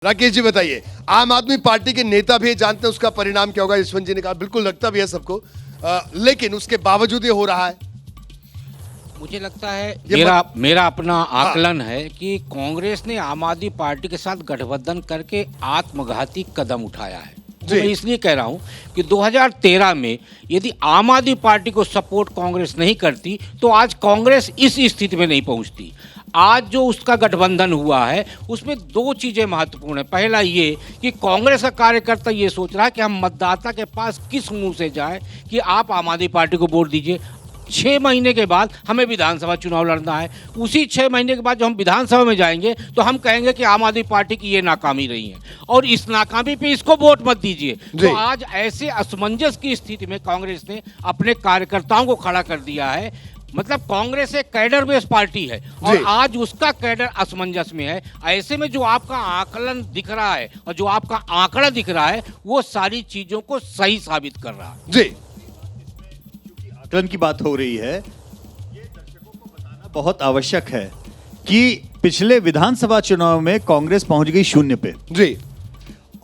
राकेश जी बताइए, आम आदमी पार्टी के नेता भी जानते हैं उसका परिणाम क्या होगा। यशवंत जी ने कहा बिल्कुल लगता भी है सबको, लेकिन उसके बावजूद ये हो रहा है। मुझे लगता है ये मेरा अपना आकलन है कि कांग्रेस ने आम आदमी पार्टी के साथ गठबंधन करके आत्मघाती कदम उठाया है। तो मैं इसलिए कह रहा हूं कि 2013 में यदि आम आदमी पार्टी को सपोर्ट कांग्रेस नहीं करती तो आज कांग्रेस इस स्थिति में नहीं पहुंचती। आज जो उसका गठबंधन हुआ है उसमें दो चीज़ें महत्वपूर्ण है। पहला ये कि कांग्रेस का कार्यकर्ता ये सोच रहा है कि हम मतदाता के पास किस मुंह से जाए कि आप आम आदमी पार्टी को वोट दीजिए। 6 महीने के बाद हमें विधानसभा चुनाव लड़ना है, उसी 6 महीने के बाद जो हम विधानसभा में जाएंगे तो हम कहेंगे कि आम आदमी पार्टी की ये नाकामी रही है और इस नाकामी पे इसको वोट मत दीजिए। तो आज ऐसे असमंजस की स्थिति में कांग्रेस ने अपने कार्यकर्ताओं को खड़ा कर दिया है। मतलब कांग्रेस एक कैडर बेस्ड पार्टी है और आज उसका कैडर असमंजस में है। ऐसे में जो आपका आकलन दिख रहा है और जो आपका आंकड़ा दिख रहा है वो सारी चीजों को सही साबित कर रहा है। जी, आकलन की बात हो रही है, ये दर्शकों को बताना बहुत आवश्यक है कि पिछले विधानसभा चुनाव में कांग्रेस पहुंच गई 0 पे जी,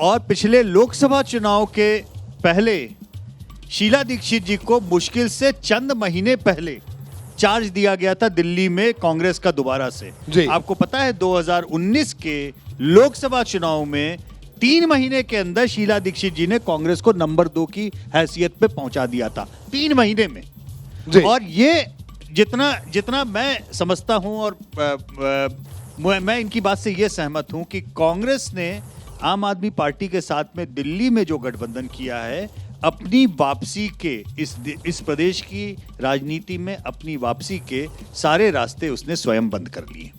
और पिछले लोकसभा चुनाव के पहले शीला दीक्षित जी को मुश्किल से चंद महीने पहले चार्ज दिया गया था दिल्ली में कांग्रेस का दोबारा से। आपको पता है 2019 के लोकसभा चुनाव में 3 महीने के अंदर शीला दीक्षित जी ने कांग्रेस को नंबर 2 की हैसियत पे पहुंचा दिया था 3 महीने में। और ये जितना मैं समझता हूं और मैं इनकी बात से ये सहमत हूं कि कांग्रेस ने आम आदमी पार्टी के साथ में दिल्ली में जो गठबंधन किया है, अपनी वापसी के इस प्रदेश की राजनीति में अपनी वापसी के सारे रास्ते उसने स्वयं बंद कर लिए,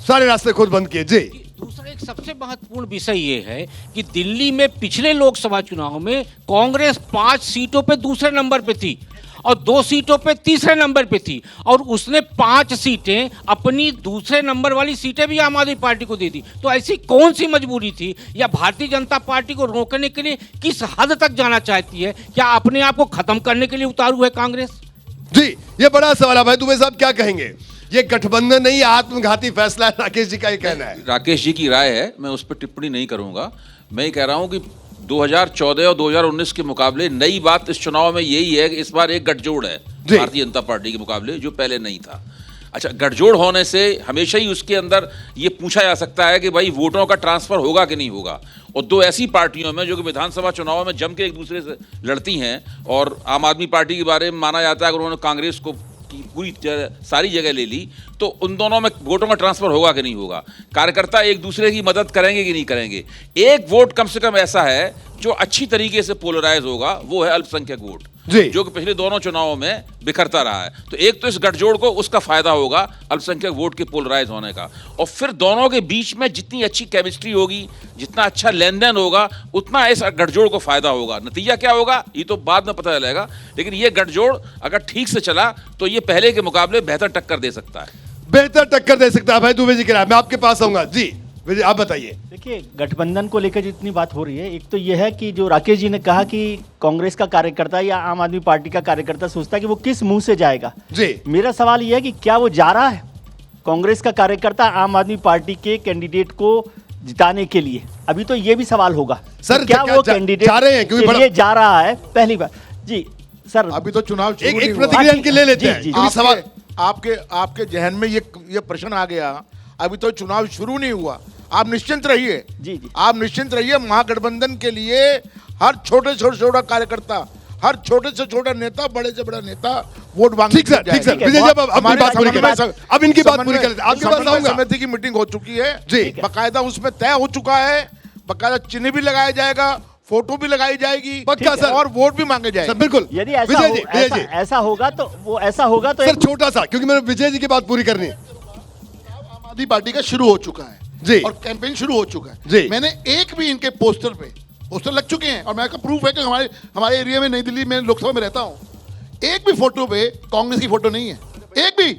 सारे रास्ते खुद बंद किए। जी, दूसरा एक सबसे महत्वपूर्ण विषय ये है कि दिल्ली में पिछले लोकसभा चुनाव में कांग्रेस 5 सीटों पे दूसरे नंबर पे थी और 2 सीटों पे तीसरे नंबर पे थी और उसने 5 सीटें अपनी दूसरे नंबर वाली सीटें भी आम आदमी पार्टी को दे दी। तो ऐसी कौन सी मजबूरी थी या भारतीय जनता पार्टी को रोकने के लिए किस हद तक जाना चाहती है? क्या अपने आप को खत्म करने के लिए उतारू है कांग्रेस? जी, ये बड़ा सवाल है। भाई दुबे साहब क्या कहेंगे? ये गठबंधन नहीं, आत्मघाती फैसला है। राकेश जी का ये कहना है। राकेश जी की राय है, मैं उस पर टिप्पणी नहीं करूंगा। मैं ये कह रहा हूं कि 2014 और 2019 के मुकाबले नई बात इस चुनाव में यही है कि इस बार एक गठजोड़ है भारतीय जनता पार्टी के मुकाबले, जो पहले नहीं था। अच्छा, गठजोड़ होने से हमेशा ही उसके अंदर ये पूछा जा सकता है कि भाई वोटों का ट्रांसफर होगा कि नहीं होगा। और 2 ऐसी पार्टियों में जो कि विधानसभा चुनाव में जम के एक दूसरे से लड़ती हैं और आम आदमी पार्टी के बारे में माना जाता है अगर उन्होंने कांग्रेस को की पूरी सारी जगह ले ली तो उन दोनों में वोटों का ट्रांसफर होगा कि नहीं होगा। कार्यकर्ता एक दूसरे की मदद करेंगे कि नहीं करेंगे। एक वोट कम से कम ऐसा है जो अच्छी तरीके से पोलराइज होगा, वो है अल्पसंख्यक वोट, जो कि पिछले दोनों चुनावों में बिखरता रहा है। तो एक तो इस गठजोड़ को उसका फायदा होगा अल्पसंख्यक वोट के पोलराइज होने का, और फिर दोनों के बीच में जितनी अच्छी केमिस्ट्री होगी, जितना अच्छा लेन देन होगा, उतना इस गठजोड़ को फायदा होगा। नतीजा क्या होगा ये तो बाद में पता चलेगा, लेकिन ये गठजोड़ अगर ठीक से चला तो ये पहले के मुकाबले बेहतर टक्कर दे सकता है। बेहतर टक्कर दे सकता है। भाई दुबे जी कह, मैं आपके पास आऊंगा। जी विजय, आप बताइए। देखिए, गठबंधन को लेकर जितनी बात हो रही है, एक तो यह है कि जो राकेश जी ने कहा कि कांग्रेस का कार्यकर्ता या आम आदमी पार्टी का कार्यकर्ता सोचता है कि वो किस मुंह से जाएगा। जी, मेरा सवाल यह है कि क्या वो जा रहा है कांग्रेस का कार्यकर्ता आम आदमी पार्टी के कैंडिडेट को जिताने के लिए? अभी तो ये भी सवाल होगा सर, क्या वो कैंडिडेट जा रहे हैं के लिए जा रहा है? पहली बात जी सर, अभी तो चुनाव एक प्रतिक्रिया इनकी ले लेते हैं क्योंकि सवाल आपके जहन में ये प्रश्न आ गया। अभी तो चुनाव शुरू नहीं हुआ, आप निश्चिंत रहिए। जी, आप निश्चिंत रहिए। महागठबंधन के लिए हर छोटे से छोटा कार्यकर्ता, हर छोटे से छोटा नेता, बड़े से बड़ा नेता वोट मांगने। ठीक सर, विजय जी, अब अपनी बात पूरी करें। अब इनकी बात पूरी करें। आपके पास आऊंगा। समिति की मीटिंग हो चुकी है जी, बाकायदा उसमें तय हो चुका है, बाकायदा चिन्ह भी लगाया जाएगा, फोटो भी लगाई जाएगी, पक्का सर, और वोट भी मांगे जाएंगे। बिल्कुल। यदि ऐसा होगा तो वो ऐसा होगा तो सर छोटा सा, क्योंकि मैंने विजय जी की बात पूरी करनी है। आम आदमी पार्टी का शुरू हो चुका है जी, और कैंपेन शुरू हो चुका है जी। मैंने एक भी इनके पोस्टर लग चुके हैं और मेरा प्रूफ है कि हमारे एरिया में, नई दिल्ली में, लोकसभा में रहता हूं, एक भी फोटो पे कांग्रेस की फोटो नहीं है। एक भी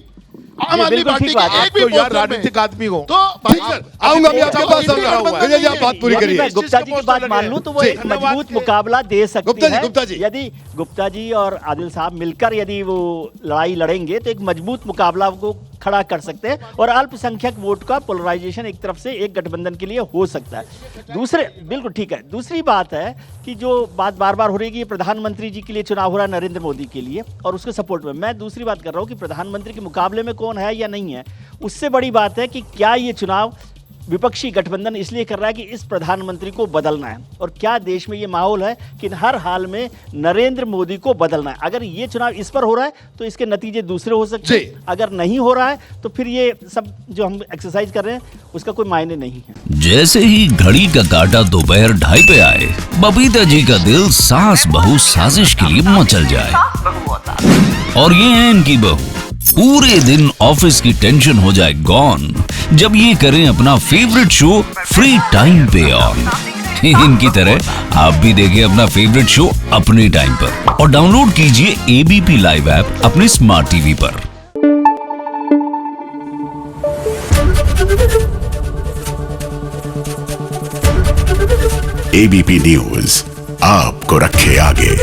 आम आदमी पार्टी की एक भी यार राजनीतिक आदमी हो तो आऊंगा मैं आपके पास आऊंगा। विजय जी, आप बात पूरी करिए। गुप्ता जी की बात मान लूं तो वो एक मजबूत मुकाबला दे सकती है। गुप्ता जी, यदि गुप्ता जी और आदिल साहब मिलकर यदि वो लड़ाई लड़ेंगे तो एक मजबूत मुकाबला को खड़ा कर सकते हैं और अल्पसंख्यक वोट का पोलराइजेशन एक तरफ से एक गठबंधन के लिए हो सकता है। दूसरे बिल्कुल ठीक है। दूसरी बात है कि जो बात बार बार हो रही है कि ये प्रधानमंत्री जी के लिए चुनाव हो रहा है, नरेंद्र मोदी के लिए और उसके सपोर्ट में। मैं दूसरी बात कर रहा हूँ कि प्रधानमंत्री के मुकाबले में कौन है या नहीं है, उससे बड़ी बात है कि क्या ये चुनाव विपक्षी गठबंधन इसलिए कर रहा है कि इस प्रधानमंत्री को बदलना है, और क्या देश में ये माहौल है कि हर हाल में नरेंद्र मोदी को बदलना है। अगर ये चुनाव इस पर हो रहा है तो इसके नतीजे दूसरे हो सकते हैं, अगर नहीं हो रहा है तो फिर ये सब जो हम एक्सरसाइज कर रहे हैं उसका कोई मायने नहीं है। जैसे ही घड़ी का काटा दोपहर 2:30 पे आए, बबीता जी का दिल सास बहू साजिश के लिए मचल जाए। और ये है इनकी बहू, पूरे दिन ऑफिस की टेंशन हो जाए गॉन जब ये करें अपना फेवरेट शो फ्री टाइम पे ऑन। इनकी तरह आप भी देखें अपना फेवरेट शो अपने टाइम पर और डाउनलोड कीजिए एबीपी लाइव ऐप अपने स्मार्ट टीवी पर। एबीपी न्यूज आपको रखे आगे।